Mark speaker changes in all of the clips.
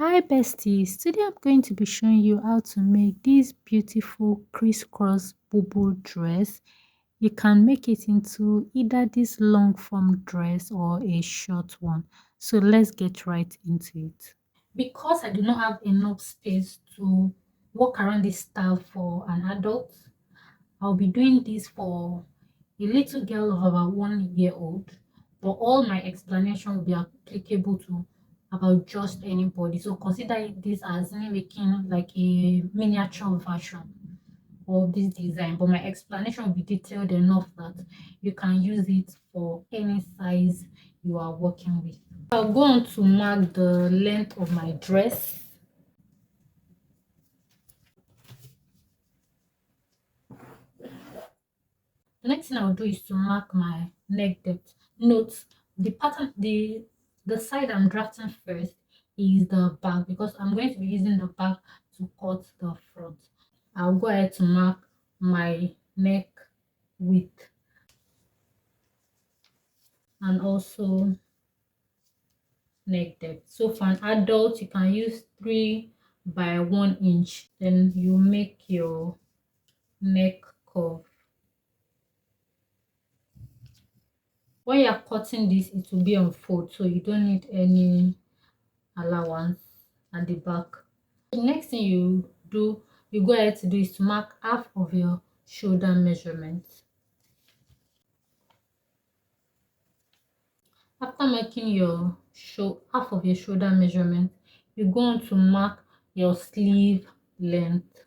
Speaker 1: Hi besties, today I'm going to be showing you how to make this beautiful crisscross Bubu dress. You can make it into either this long form dress or a short one. So let's get right into it. Because I do not have enough space to walk around this style for an adult, I'll be doing this for a little girl of about 1 year old, but all my explanation will be applicable to about just anybody. So consider this as me making like a miniature version of this design, but my explanation will be detailed enough that you can use it for any size you are working with. I'll go on to mark the length of my dress. The next thing I'll do is to mark my neck depth. Note the pattern, the side I'm drafting first is the back because I'm going to be using the back to cut the front. I'll go ahead to mark my neck width and also neck depth. So for an adult, you can use 3 by 1 inch. Then you make your neck curve. When you're cutting this, it will be on fold, so you don't need any allowance at the back. The next thing you go ahead to do is to mark half of your shoulder measurement. After marking your half of your shoulder measurement, you go on to mark your sleeve length.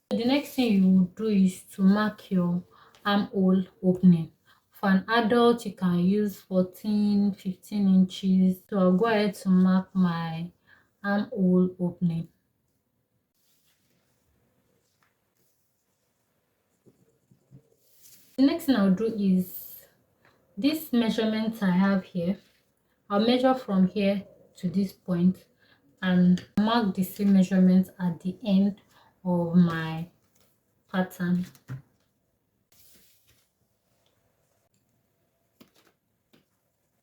Speaker 1: The next thing you do is to mark your armhole opening. For an adult, you can use 14, 15 inches. So I'll go ahead to mark my armhole opening. The next thing I'll do is this measurement I have here. I'll measure from here to this point and mark the same measurements at the end of my pattern.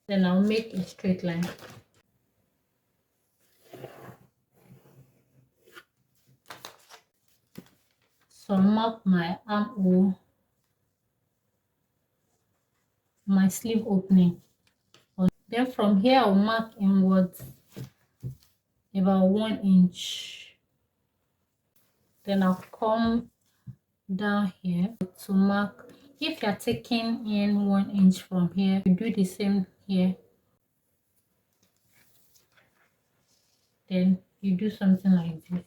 Speaker 1: Then I'll make a straight line. So I'll mark my armhole, my sleeve opening. Then from here I'll mark inwards about 1 inch. Then I'll come down here to mark. If you're taking in 1 inch from here, you do the same here. Then you do something like this.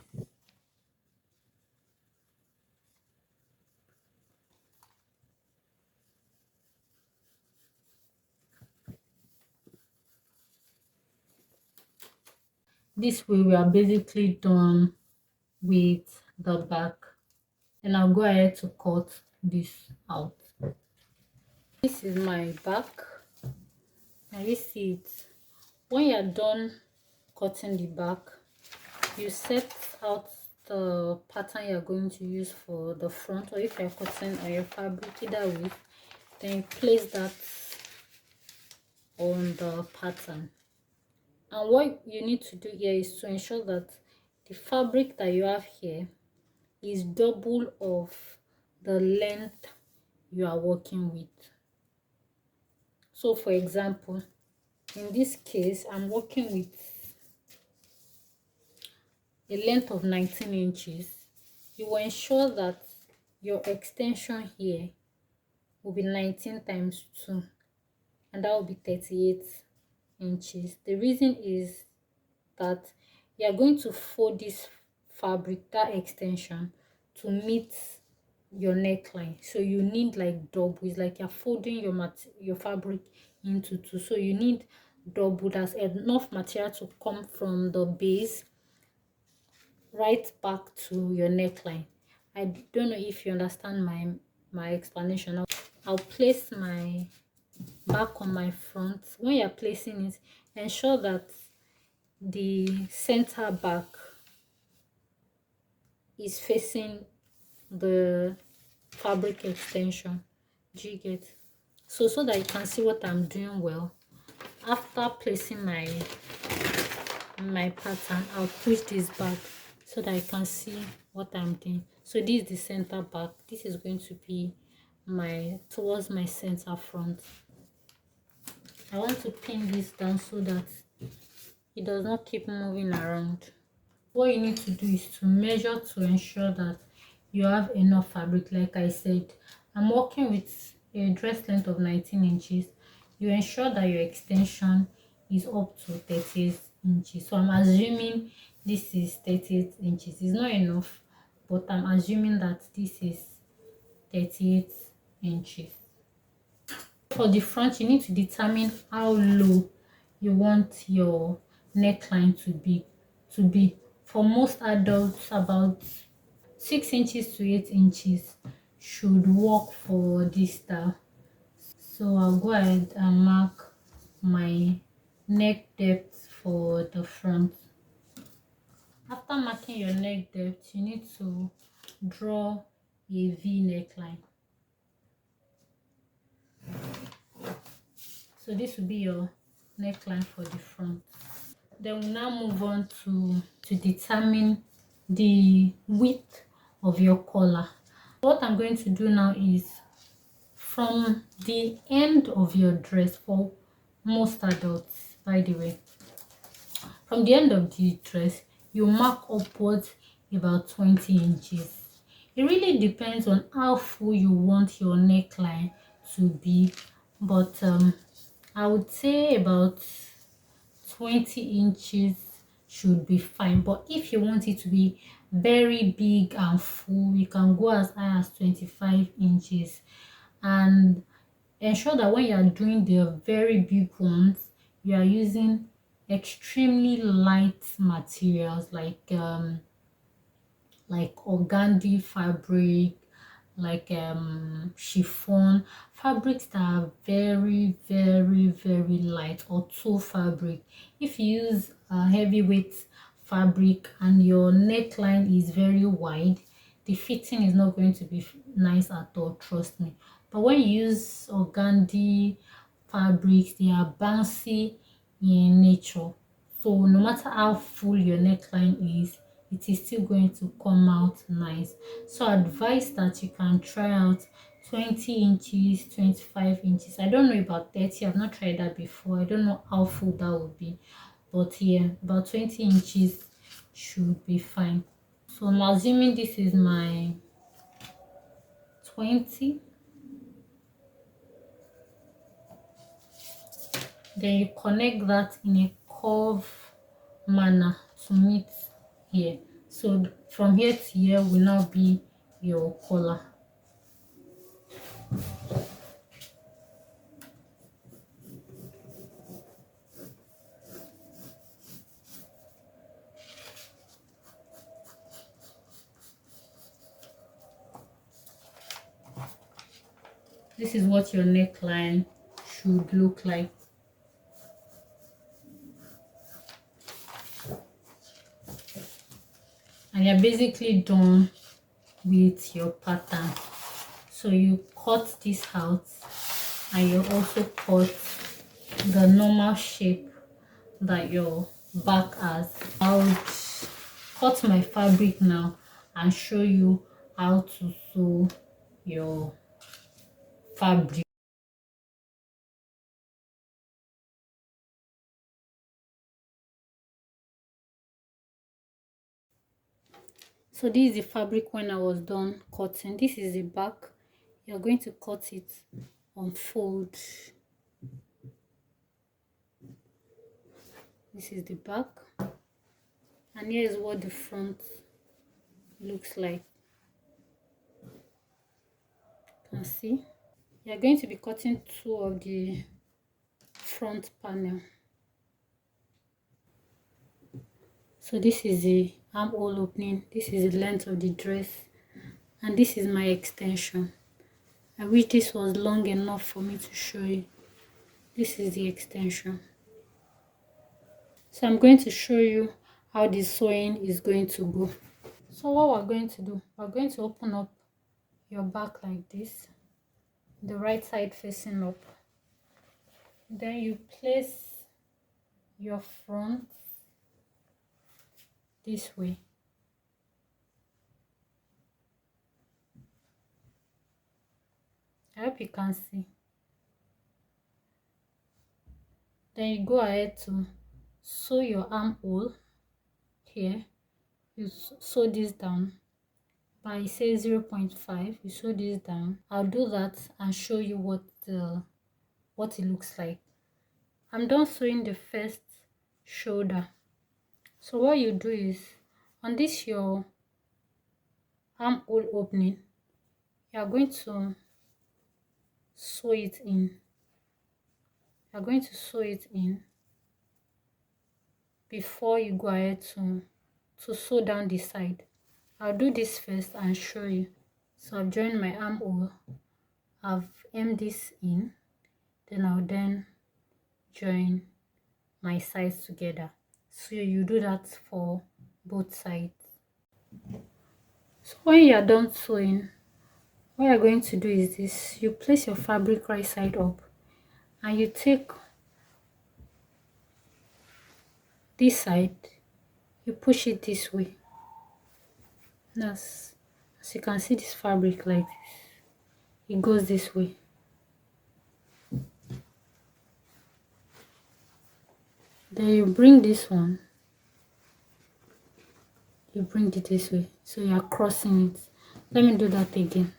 Speaker 1: This way we are basically done with the back. Then I'll go ahead to cut this out. This is my back. Can you see it? When you're done cutting the back, you set out the pattern you're going to use for the front, or if you're cutting on your fabric, either way, then place that on the pattern. And what you need to do here is to ensure that the fabric that you have here is double of the length you are working with. So for example, in this case I'm working with a length of 19 inches. You will ensure that your extension here will be 19 times 2, and that will be 38 inches. The reason is that you are going to fold this fabric, that extension, to meet your neckline. So you need like double. It's like you're folding your fabric into 2, so you need double. That's enough material to come from the base right back to your neckline. I don't know if you understand my explanation. I'll place my back on my front. When you're placing it, ensure that the center back is facing the fabric extension. Do you get? So that you can see what I'm doing well, After placing my pattern, I'll push this back so that I can see what I'm doing. So this is the center back. This is going to be my towards my center front. I want to pin this down so that it does not keep moving around. What you need to do is to measure to ensure that you have enough fabric. Like I said, I'm working with a dress length of 19 inches. You ensure that your extension is up to 38 inches. So I'm assuming this is 38 inches. It's not enough, but I'm assuming that this is 38 inches. For the front, you need to determine how low you want your neckline to be. For most adults, about 6 inches to 8 inches should work for this style. So I'll go ahead and mark my neck depth for the front. After marking your neck depth, you need to draw a V neckline. So this will be your neckline for the front. Then we now move on to determine the width of your collar. What I'm going to do now is from the end of your dress, for most adults by the way, from the end of the dress you mark upwards about 20 inches. It really depends on how full you want your neckline to be, but I would say about 20 inches should be fine. But if you want it to be very big and full, you can go as high as 25 inches. And ensure that when you are doing the very big ones, you are using extremely light materials like organdy fabric, like chiffon, fabrics that are very very light, or tulle fabric. If you use heavyweight fabric and your neckline is very wide, the fitting is not going to be nice at all, trust me. But when you use organdy fabrics, they are bouncy in nature, so no matter how full your neckline is, it is still going to come out nice. So I advise that you can try out 20 inches, 25 inches. I don't know about 30. I've not tried that before. I don't know how full that would be, but yeah, about 20 inches should be fine. So I'm assuming this is my 20. Then you connect that in a curve manner to meet here. So from here to here will now be your collar. This is what your neckline should look like. And you're basically done with your pattern. So you cut this out and you also cut the normal shape that your back has. I would cut my fabric now and show you how to sew your fabric. So this is the fabric when I was done cutting. This is the back. You're going to cut it on fold. This is the back, and here is what the front looks like. You can see you're going to be cutting two of the front panel. So this is the armhole opening, this is the length of the dress, and this is my extension. I wish this was long enough for me to show you. This is the extension. So I'm going to show you how the sewing is going to go. So what we're going to do, we're going to open up your back like this, the right side facing up. Then you place your front this way. I hope you can see. Then you go ahead to sew your armhole here. You sew this down by say 0.5. You sew this down. I'll do that and show you what it looks like. I'm done sewing the first shoulder. So what you do is on this your armhole opening, you are going to sew it in. You are going to sew it in before you go ahead to sew down the side. I'll do this first and show you. So I've joined my armhole. I've hemmed this in. Then I'll join my sides together. So you do that for both sides. So when you are done sewing, what you're going to do is this. You place your fabric right side up and you take this side, you push it this way. As you can see, this fabric like this, it goes this way. Then you bring this one, you bring it this way, so you are crossing it. Let me do that again.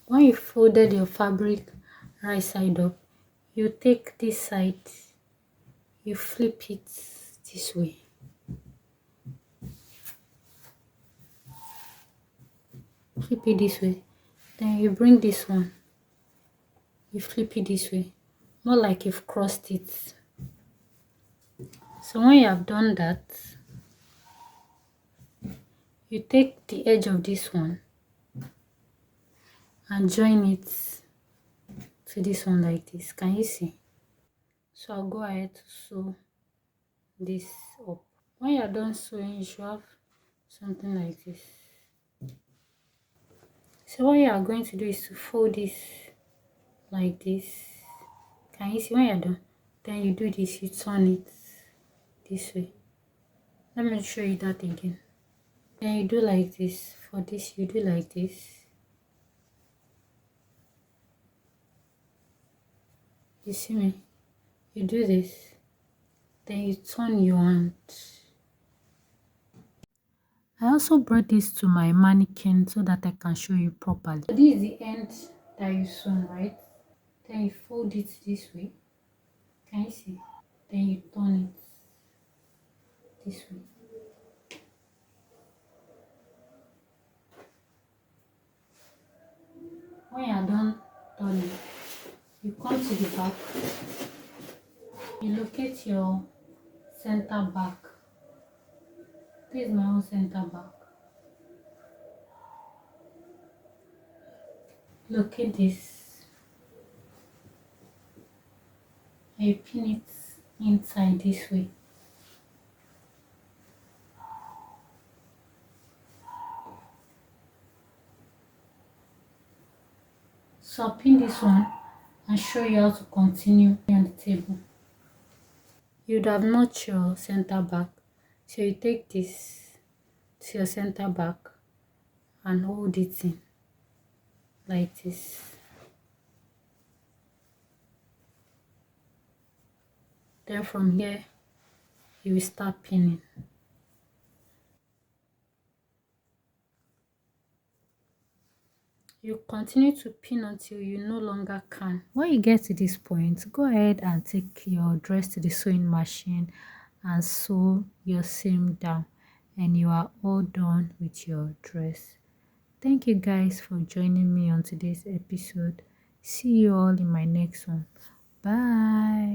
Speaker 1: When you folded your fabric right side up, you take this side, you flip it this way. Flip it this way. Then you bring this one, you flip it this way, more like you've crossed it. So when you have done that, you take the edge of this one and join it to this one like this. Can you see? So I'll go ahead to sew this up. When you're done sewing, you should have something like this. So what you are going to do is to fold this like this. Can you see? When you're done, then you do this, you turn it this way. Let me show you that again. Then you do like this. For this, you do like this. You see me? You do this. Then you turn your hand. I also brought this to my mannequin so that I can show you properly. So this is the end that you sewn, right? Then you fold it this way. Can you see? Then you turn it this way. When you are done turning, you come to the back. You locate your center back. This is my own center back. Locate this. And you pin it inside this way. So I'll pin this one and show you how to continue on the table. You'd have notched your center back. So you take this to your center back and hold it in like this. Then from here, you will start pinning. You continue to pin until you no longer can. When you get to this point, go ahead and take your dress to the sewing machine and sew your seam down, and you are all done with your dress. Thank you guys for joining me on today's episode. See you all in my next one. Bye.